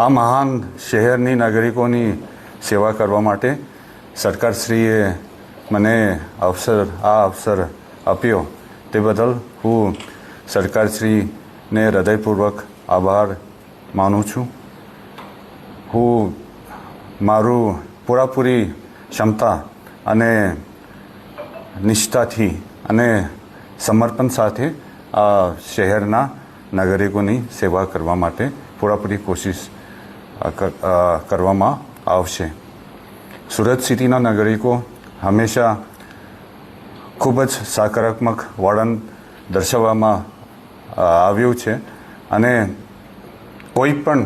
આ મહાન શહેરની નાગરિકોની સેવા કરવા માટે સરકારશ્રીએ મને આ અવસર આપ્યો તે બદલ હું સરકારશ્રીને હૃદયપૂર્વક આભાર માનું છું. હું મારું પૂરેપૂરી ક્ષમતા અને નિષ્ઠાથી અને સમર્પણ સાથે આ શહેરના નાગરિકોની સેવા કરવા માટે પૂરેપૂરી કોશિશ કરવામાં આવશે. સુરત સિટીના નાગરિકો હંમેશા ખૂબ જ સકારાત્મક વલણ દર્શાવવામાં આવ્યું છે અને કોઈ પણ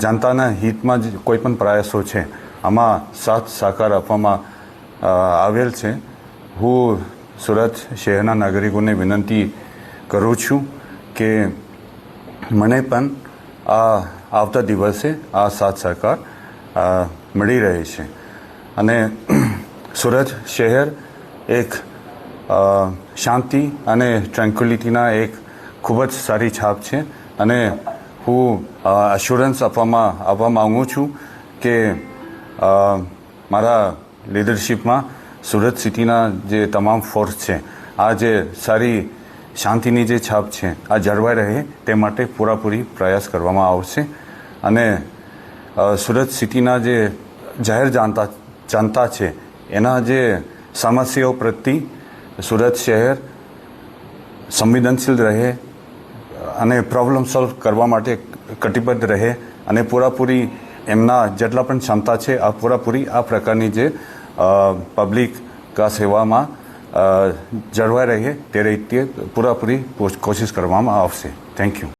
જનતાના હિતમાં જ કોઈ પણ પ્રયાસો છે આમાં સાથ સહકાર આપવામાં આવેલ છે. હું સુરત શહેરના નાગરિકોને વિનંતી કરું છું કે મને પણ આવતા દિવસે આ સાથ સહકાર મળી રહે છે અને સુરત શહેર એક શાંતિ અને ટ્રેન્ક્વિલિટીના એક ખૂબ જ સારી છાપ છે અને હું અશ્યોરન્સ આપવા માગું છું કે મારા લીડરશિપમાં સુરત સિટીના જે તમામ ફોર્સ છે આ જે સારી શાંતિની જે છાપ છે આ જળવાઈ રહે તે માટે પૂરેપૂરી પ્રયાસ કરવામાં આવશે અને સુરત સિટીના જે જાહેર જનતા છે એના જે સમસ્યાઓ પ્રત્યે સુરત શહેર સંવેદનશીલ રહે અને પ્રોબ્લેમ સોલ્વ કરવા માટે કટિબદ્ધ રહે અને પૂરેપૂરી એમના જેટલા પણ ક્ષમતા છે આ પૂરેપૂરી આ પ્રકારની જે પબ્લિક સેવામાં જળવાઈ રહે તે રીતે પૂરેપૂરી કોશિશ કરવામાં આવશે. Thank you.